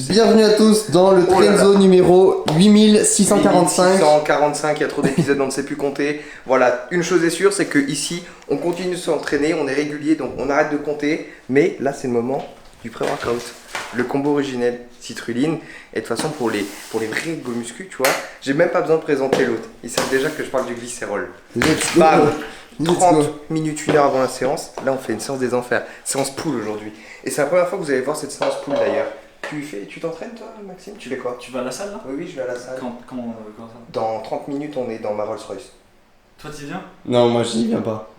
Bienvenue à tous dans le Trenzo numéro 8645. 8645, il y a trop d'épisodes, on ne sait plus compter. Voilà, une chose est sûre, c'est que ici, on continue de s'entraîner, on est régulier, donc on arrête de compter. Mais là, c'est le moment du pré-workout. Le combo originel, citrulline. Et de toute façon, pour les vrais go muscu, tu vois, j'ai même pas besoin de présenter l'autre. Ils savent déjà que je parle du glycérol. Let's go. Bam. Let's 30 go. minutes, 1 heure avant la séance. Là, on fait une séance des enfers. Séance pool aujourd'hui. Et c'est la première fois que vous allez voir cette séance pool d'ailleurs. Tu t'entraînes toi, Maxime? Tu fais quoi? Tu vas à la salle là? Oui, je vais à la salle. Comment ça? Dans 30 minutes, on est dans ma Rolls Royce. Toi t'y viens? Non, moi j'y viens pas.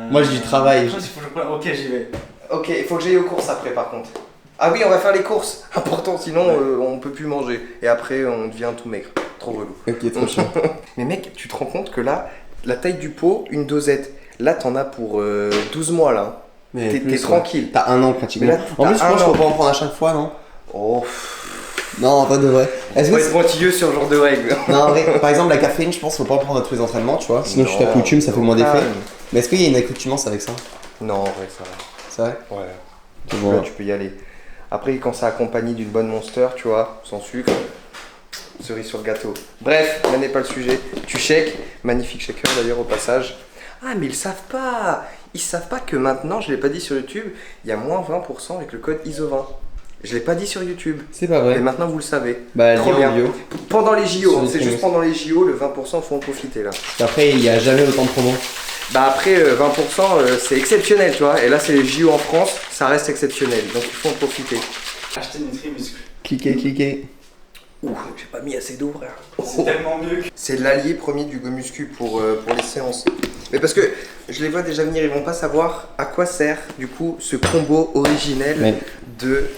Moi, j'y travaille. Ok, j'y vais. Ok, il faut que j'aille aux courses après par contre. Ah oui, on va faire les courses. Important, sinon on peut plus manger. Et après, on devient tout maigre. Trop relou. Ok, trop chiant. Mais mec, tu te rends compte que là, la taille du pot, une dosette. Là, t'en as pour 12 mois là. Mais T'es plus, tranquille. Ouais. T'as un an pratiquement. Mais là, en plus, je t'as pense un qu'il an. faut pas en prendre à chaque fois, non? Oh, Non, pas de vrai. Est-ce faut que être pointilleux sur ce genre de règles. non, en vrai, par exemple, la caféine, je pense qu'il faut pas en prendre à tous les entraînements, tu vois. Sinon, tu t'accoutumes, ça fait moins d'effet. Mais est-ce qu'il y a une accoutumance avec ça? Non, en vrai, ça va. C'est vrai? Ouais. Tu Là, tu peux y aller. Après, quand c'est accompagné d'une bonne Monster, tu vois, sans sucre, cerise sur le gâteau. Bref, là n'est pas le sujet. Tu shakes, magnifique shaker d'ailleurs au passage. Ah, mais ils savent pas. Ils savent pas que maintenant, je l'ai pas dit sur YouTube, il y a moins 20% avec le code ISO20. Je l'ai pas dit sur YouTube. C'est pas Mais vrai. maintenant, vous le savez. Bah, Trop lien bien. en bio. Pendant les JO, Sur les c'est juste promos. pendant les JO, le 20%, faut en profiter là. Après, il y a jamais autant de promos. Bah après 20% c'est exceptionnel tu vois, et là c'est les JO en France, ça reste exceptionnel, donc il faut en profiter. Acheter Nutri-Muscle. Cliquez. Ouh, j'ai pas mis assez d'eau frère. C'est tellement mieux que. C'est l'allié premier du go muscu pour les séances. Mais parce que je les vois déjà venir, ils vont pas savoir à quoi sert du coup ce combo originel Mais de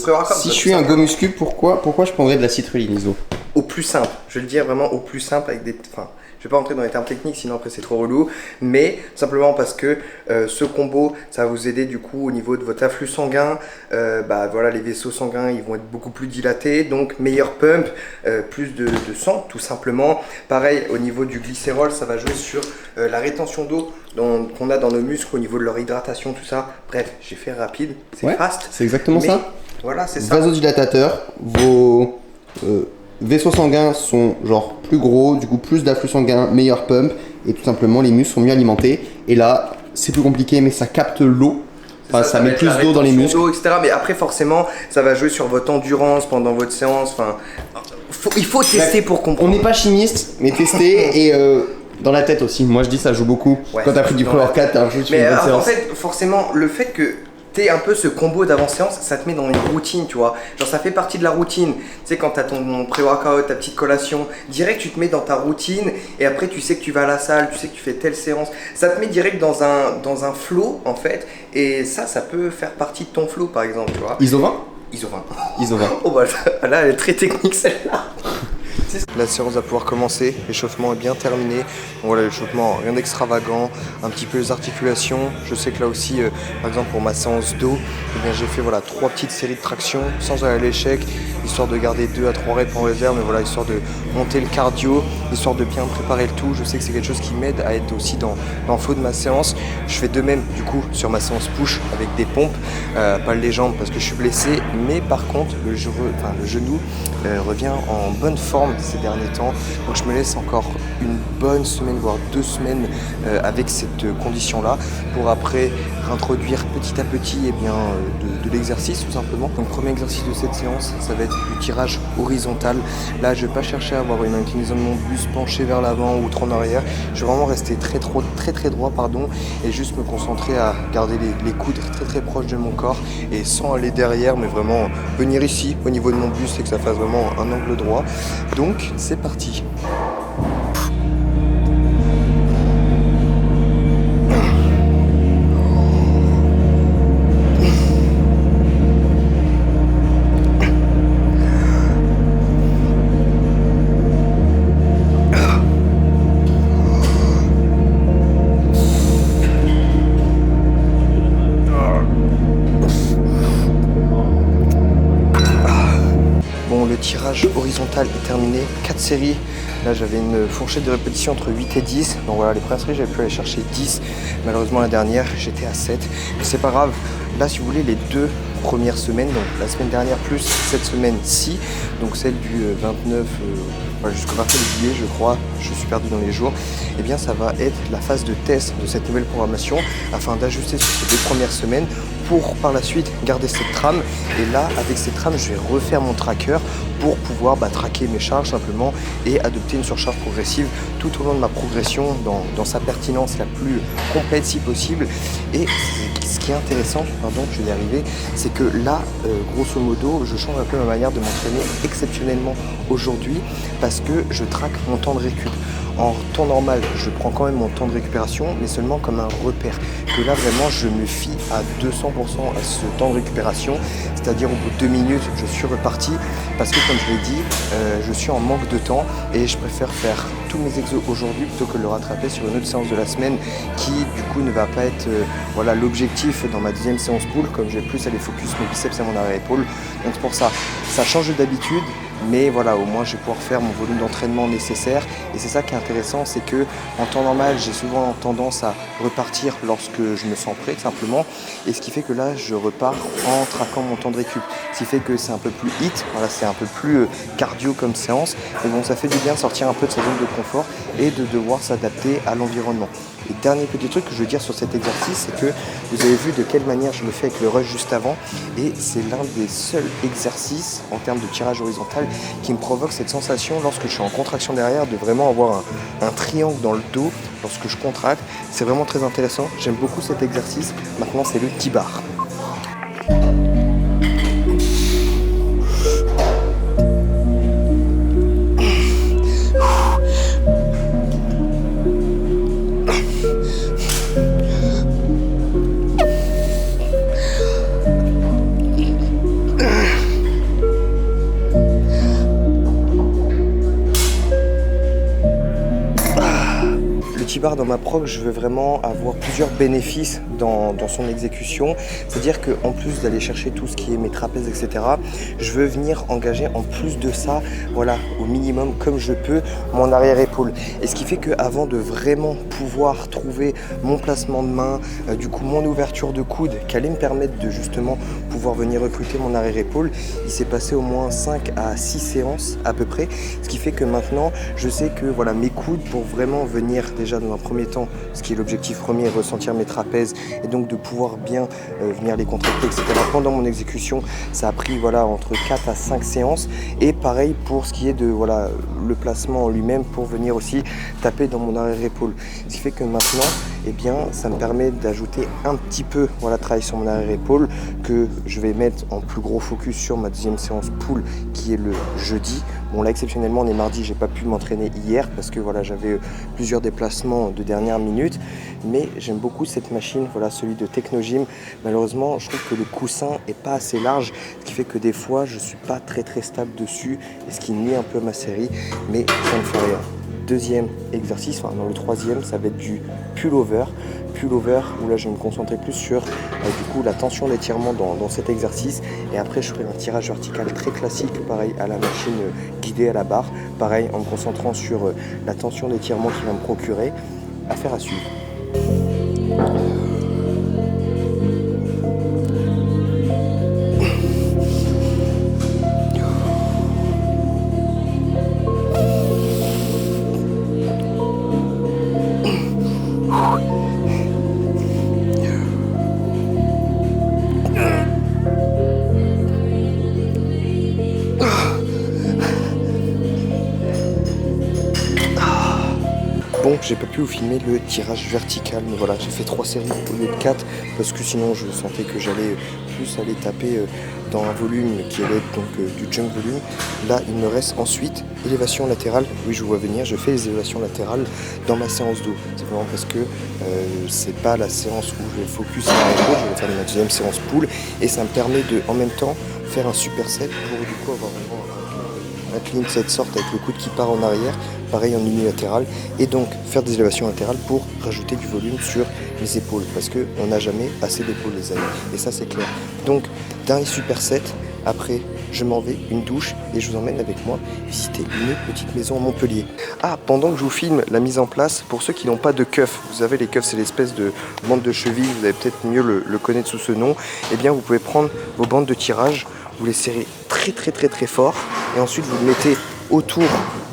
pré-workout. si je suis un go muscu, pourquoi je prendrais de la citrulline, Iso? Au plus simple, je vais le dire vraiment au plus simple avec des... Enfin, je vais pas rentrer dans les termes techniques sinon après c'est trop relou, mais simplement parce que ce combo ça va vous aider du coup au niveau de votre afflux sanguin, bah voilà, les vaisseaux sanguins ils vont être beaucoup plus dilatés, donc meilleur pump, plus de sang tout simplement. Pareil au niveau du glycérol, ça va jouer sur la rétention d'eau qu'on a dans nos muscles au niveau de leur hydratation, tout ça. Bref, j'ai fait rapide, c'est Ouais, fast. c'est exactement mais ça. Voilà, c'est ça. Vasodilatateur, vos vaisseaux sanguins sont genre plus gros, du coup plus d'afflux sanguin, meilleur pump, et tout simplement les muscles sont mieux alimentés. Et là, c'est plus compliqué, mais ça capte l'eau. Enfin, ça va met être plus la d'eau dans les rétention muscles. d'eau, etc. Mais après, forcément, ça va jouer sur votre endurance pendant votre séance. Enfin, il faut tester pour On comprendre. n'est pas chimiste, mais tester et dans la tête aussi. Moi je dis ça joue beaucoup. Ouais, Quand t'as pris du dans la pré-workout, t'as un jeu, tu fais Mais une bonne en séance. fait, forcément, le fait que t'aies un peu ce combo d'avant-séance, ça te met dans une routine, tu vois. Genre, ça fait partie de la routine. Tu sais, quand t'as ton pré-workout, ta petite collation, direct, tu te mets dans ta routine et après, tu sais que tu vas à la salle, tu sais que tu fais telle séance. Ça te met direct dans un flow, en fait. Et ça peut faire partie de ton flow, par exemple, tu vois. ISO 20? ISO 20. ISO 20. Oh bah là, elle est très technique celle-là. La séance va pouvoir commencer, l'échauffement est bien terminé. Donc voilà, l'échauffement, rien d'extravagant, un petit peu les articulations. Je sais que là aussi, par exemple pour ma séance dos, eh bien, j'ai fait voilà, 3 petites séries de tractions sans aller à l'échec, histoire de garder 2 à 3 reps en réserve, mais voilà, histoire de monter le cardio, histoire de bien préparer le tout. Je sais que c'est quelque chose qui m'aide à être aussi dans le flow de ma séance. Je fais de même du coup sur ma séance push avec des pompes, pas les jambes parce que je suis blessé, mais par contre le genou revient en bonne forme ces derniers temps, donc je me laisse encore une bonne semaine voire 2 semaines avec cette condition là pour après introduire petit à petit de l'exercice tout simplement. Donc premier exercice de cette séance, ça va être du tirage horizontal. Là je vais pas chercher à avoir une inclinaison de mon buste penchée vers l'avant ou trop en arrière, je vais vraiment rester très droit et juste me concentrer à garder les coudes très proches de mon corps et sans aller derrière, mais vraiment venir ici au niveau de mon buste et que ça fasse vraiment un angle droit. Donc c'est parti. Bon, le tirage horizontal est terminé, 4 séries. Là j'avais une fourchette de répétition entre 8 et 10. Donc voilà, les premières séries j'avais pu aller chercher 10. Malheureusement la dernière j'étais à 7. Mais c'est pas grave. Là si vous voulez, les 2 premières semaines, donc la semaine dernière plus cette semaine-ci, donc celle du 29 jusqu'au 29 juillet je crois, je suis perdu dans les jours, et bien ça va être la phase de test de cette nouvelle programmation afin d'ajuster sur ces 2 premières semaines pour par la suite garder cette trame. Et là avec cette trame je vais refaire mon tracker pour pouvoir traquer mes charges simplement et adopter une surcharge progressive tout au long de ma progression dans sa pertinence la plus complète si possible. Et ce qui est intéressant, je vais y arriver, c'est que là, grosso modo, je change un peu ma manière de m'entraîner exceptionnellement aujourd'hui parce que je traque mon temps de récup. En temps normal, je prends quand même mon temps de récupération, mais seulement comme un repère. Que là, vraiment, je me fie à 200% à ce temps de récupération, c'est-à-dire au bout de 2 minutes, je suis reparti parce que, comme je l'ai dit, je suis en manque de temps et je préfère faire tous mes exos aujourd'hui plutôt que de le rattraper sur une autre séance de la semaine qui, du coup, ne va pas être l'objectif dans ma deuxième séance pull, comme je vais plus aller focus mes biceps et mon arrière-épaule. Donc, c'est pour ça, ça change d'habitude. Mais voilà, au moins je vais pouvoir faire mon volume d'entraînement nécessaire. Et c'est ça qui est intéressant, c'est que en temps normal, j'ai souvent tendance à repartir lorsque je me sens prêt, simplement. Et ce qui fait que là, je repars en traquant mon temps de récup. Ce qui fait que c'est un peu plus hit, c'est un peu plus cardio comme séance. Mais bon, ça fait du bien de sortir un peu de sa zone de confort et de devoir s'adapter à l'environnement. Et dernier petit truc que je veux dire sur cet exercice, c'est que vous avez vu de quelle manière je le fais avec le rush juste avant. Et c'est l'un des seuls exercices en termes de tirage horizontal qui me provoque cette sensation lorsque je suis en contraction derrière de vraiment avoir un triangle dans le dos lorsque je contracte. C'est vraiment très intéressant. J'aime beaucoup cet exercice. Maintenant, c'est le T-bar. T-bar dans ma prog, je veux vraiment avoir plusieurs bénéfices dans son exécution. C'est-à-dire qu'en plus d'aller chercher tout ce qui est mes trapèzes, etc., je veux venir engager en plus de ça, au minimum comme je peux, mon arrière-épaule. Et ce qui fait qu'avant de vraiment pouvoir trouver mon placement de main, du coup mon ouverture de coude, qui allait me permettre de justement pouvoir venir recruter mon arrière-épaule, il s'est passé au moins 5 à 6 séances à peu près. Ce qui fait que maintenant, je sais que mes coudes, pour vraiment venir déjà dans un premier temps, ce qui est l'objectif premier, ressentir mes trapèzes et donc de pouvoir bien venir les contracter, etc. Pendant mon exécution, ça a pris entre 4 à 5 séances. Et pareil pour ce qui est de le placement en lui-même pour venir aussi taper dans mon arrière-épaule. Ce qui fait que maintenant, ça me permet d'ajouter un petit peu travail sur mon arrière-épaule que je vais mettre en plus gros focus sur ma deuxième séance pull qui est le jeudi. Bon là exceptionnellement on est mardi, j'ai pas pu m'entraîner hier parce que j'avais plusieurs déplacements de dernière minute, mais j'aime beaucoup cette machine, celui de Technogym. Malheureusement je trouve que le coussin est pas assez large, ce qui fait que des fois je suis pas très stable dessus et ce qui nuit un peu ma série, mais ça ne fait rien. Deuxième exercice, dans le troisième, ça va être du pull-over. Pull-over, où là je vais me concentrer plus sur la tension d'étirement dans cet exercice. Et après je ferai un tirage vertical très classique, pareil à la machine guidée à la barre. Pareil en me concentrant sur la tension d'étirement qu'il va me procurer. Affaire à suivre. Bon, j'ai pas pu vous filmer le tirage vertical, mais j'ai fait 3 séries au lieu de 4 parce que sinon je sentais que j'allais plus aller taper dans un volume qui allait être du jump volume. Là, il me reste ensuite élévation latérale. Oui, je vous vois venir, je fais les élévations latérales dans ma séance dos. C'est vraiment parce que c'est pas la séance où je vais focus sur l'épaule, je vais faire ma deuxième séance pull et ça me permet de en même temps faire un superset pour du coup avoir vraiment un clean set sort avec le coude qui part en arrière, pareil en unilatéral, et donc faire des élévations latérales pour rajouter du volume sur les épaules, parce qu'on n'a jamais assez d'épaules les amis, et ça c'est clair. Donc dernier superset, après je m'en vais, une douche, et je vous emmène avec moi visiter une petite maison à Montpellier. Ah, pendant que je vous filme la mise en place, pour ceux qui n'ont pas de keufs, vous savez les keufs c'est l'espèce de bande de cheville, vous allez peut-être mieux le connaître sous ce nom, eh bien vous pouvez prendre vos bandes de tirage, vous les serrez très fort, et ensuite vous le mettez autour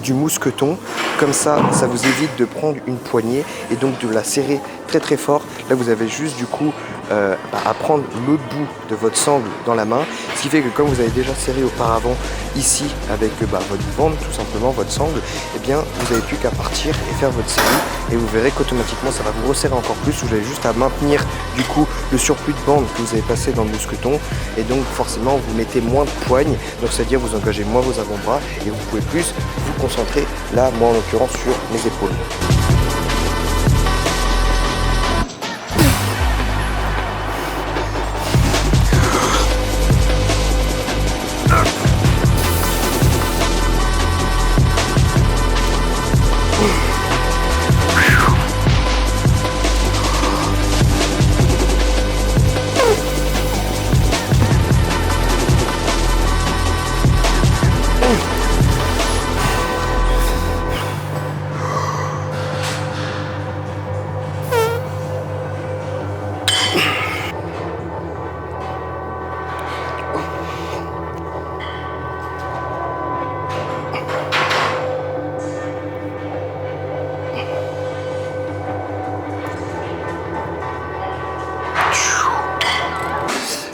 du mousqueton, comme ça vous évite de prendre une poignée et donc de la serrer très fort. Là vous avez juste du coup à prendre l'autre bout de votre sangle dans la main, ce qui fait que comme vous avez déjà serré auparavant ici avec votre bande, tout simplement votre sangle, eh bien vous n'avez plus qu'à partir et faire votre série et vous verrez qu'automatiquement ça va vous resserrer encore plus. Vous avez juste à maintenir du coup le surplus de bande que vous avez passé dans le mousqueton et donc forcément vous mettez moins de poigne, donc c'est-à-dire vous engagez moins vos avant-bras et vous pouvez plus vous concentrer là, moi en l'occurrence sur mes épaules.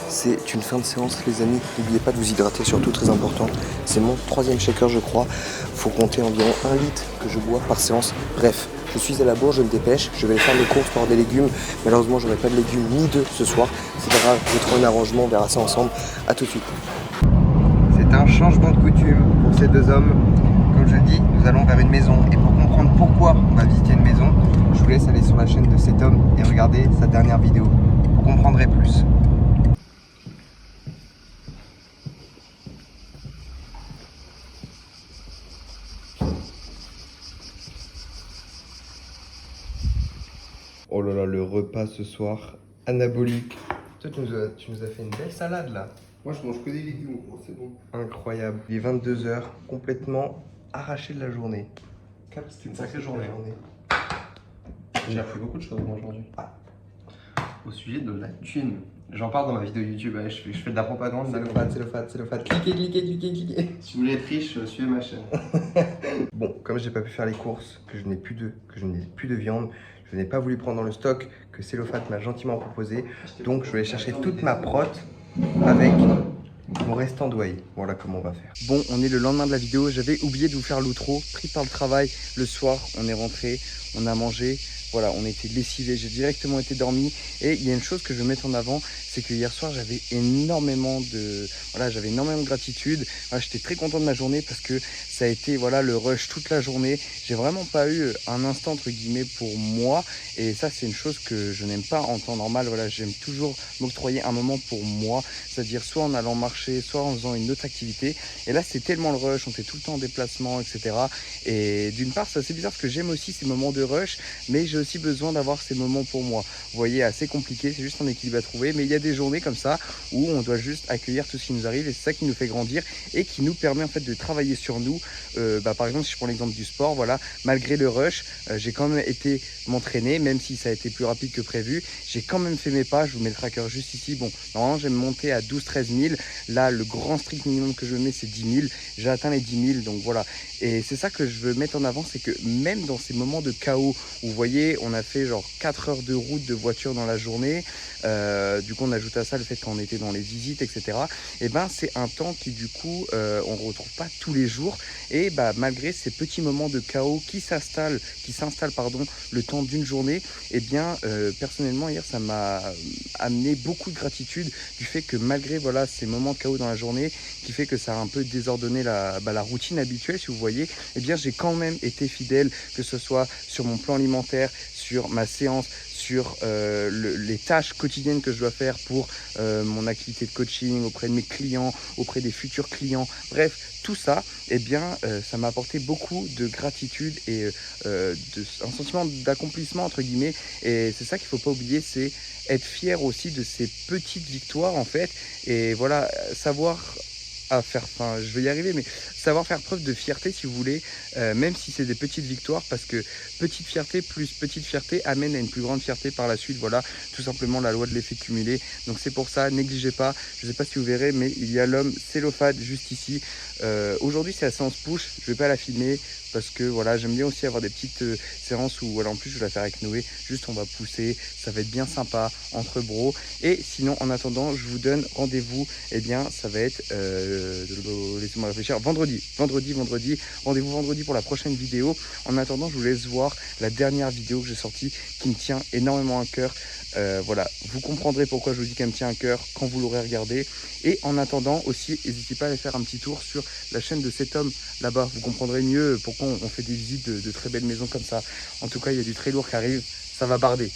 C'est une fin de séance les amis, n'oubliez pas de vous hydrater, surtout très important. C'est mon 3e shaker je crois, faut compter environ 1 litre que je bois par séance. Bref, je suis à la bourre, je me dépêche, je vais aller faire mes courses pour avoir des légumes. Malheureusement j'aurai pas de légumes ni d'œufs ce soir, c'est pas grave, je vais trouver un arrangement, on verra ça ensemble, à tout de suite. C'est un changement de coutume pour ces deux hommes. Comme je le dis, nous allons vers une maison et pour comprendre pourquoi on va visiter une maison, je vous laisse aller sur la chaîne de cet homme et regarder sa dernière vidéo. Vous comprendrez plus. Oh là là, le repas ce soir, anabolique. Toi, tu nous as fait une belle salade là. Moi je mange que des légumes, c'est bon. Incroyable. Il est 22h, complètement arraché de la journée. C'est une sacrée journée. J'ai appris beaucoup de choses moi aujourd'hui. Au sujet de la thune. J'en parle dans ma vidéo YouTube, je fais de la propagande. C'est le fat. Cliquez. Si vous voulez être riche, suivez ma chaîne. Bon, comme j'ai pas pu faire les courses, que je n'ai plus de viande, je n'ai pas voulu prendre dans le stock que Cellofat m'a gentiment proposé. Donc je vais aller chercher toute ma prote avec mon restant de whey. Voilà comment on va faire. Bon, on est le lendemain de la vidéo. J'avais oublié de vous faire l'outro. Pris par le travail, le soir, on est rentré, on a mangé. Voilà, on était lessivés, j'ai directement été dormi. Et il y a une chose que je veux mettre en avant, c'est que hier soir, j'avais énormément de gratitude. Voilà, j'étais très content de ma journée parce que ça a été le rush toute la journée. J'ai vraiment pas eu un instant entre guillemets pour moi. Et ça, c'est une chose que je n'aime pas en temps normal. Voilà, j'aime toujours m'octroyer un moment pour moi. C'est-à-dire soit en allant marcher, soit en faisant une autre activité. Et là, c'est tellement le rush, on était tout le temps en déplacement, etc. Et d'une part, c'est assez bizarre parce que j'aime aussi ces moments de rush, mais j'ai aussi besoin d'avoir ces moments pour moi. Vous voyez, assez compliqué, c'est juste un équilibre à trouver, mais il y a des journées comme ça où on doit juste accueillir tout ce qui nous arrive et c'est ça qui nous fait grandir et qui nous permet en fait de travailler sur nous. Par exemple, si je prends l'exemple du sport, voilà, malgré le rush, j'ai quand même été m'entraîner, même si ça a été plus rapide que prévu, j'ai quand même fait mes pas. Je vous mets le tracker juste ici. Bon, normalement, j'ai monté à 12-13 000. Là, le grand strict minimum que je mets, c'est 10 000. J'ai atteint les 10 000, donc voilà. Et c'est ça que je veux mettre en avant, c'est que même dans ces moments de chaos, où vous voyez, on a fait genre 4 heures de route de voiture dans la journée, du coup on ajoute à ça le fait qu'on était dans les visites, etc. Et ben c'est un temps qui du coup on ne retrouve pas tous les jours. Et malgré ces petits moments de chaos qui s'installent le temps d'une journée, et bien personnellement hier ça m'a amené beaucoup de gratitude du fait que malgré ces moments de chaos dans la journée qui fait que ça a un peu désordonné la routine habituelle, si vous voyez, et bien j'ai quand même été fidèle, que ce soit sur mon plan alimentaire, sur ma séance, sur les tâches quotidiennes que je dois faire pour mon activité de coaching auprès de mes clients, auprès des futurs clients, bref, tout ça, eh bien, ça m'a apporté beaucoup de gratitude et un sentiment d'accomplissement, entre guillemets, et c'est ça qu'il ne faut pas oublier, c'est être fier aussi de ces petites victoires, en fait, et voilà, savoir à faire, enfin je vais y arriver, mais savoir faire preuve de fierté si vous voulez, même si c'est des petites victoires, parce que petite fierté plus petite fierté amène à une plus grande fierté par la suite. Voilà, tout simplement la loi de l'effet cumulé. Donc c'est pour ça, négligez pas. Je sais pas si vous verrez, mais il y a l'homme célophane juste ici. Aujourd'hui c'est la séance push, je vais pas la filmer parce que voilà, j'aime bien aussi avoir des petites séances où voilà, en plus je vais la faire avec Noé, juste on va pousser, ça va être bien sympa entre bros. Et sinon en attendant je vous donne rendez-vous, et bien ça va être laissez-moi réfléchir, vendredi, rendez-vous vendredi pour la prochaine vidéo. En attendant je vous laisse voir la dernière vidéo que j'ai sortie qui me tient énormément à cœur. Voilà, vous comprendrez pourquoi je vous dis qu'elle me tient à cœur quand vous l'aurez regardé. Et en attendant aussi, n'hésitez pas à aller faire un petit tour sur la chaîne de cet homme là-bas. Vous comprendrez mieux pourquoi on fait des visites de très belles maisons comme ça. En tout cas, il y a du très lourd qui arrive, ça va barder.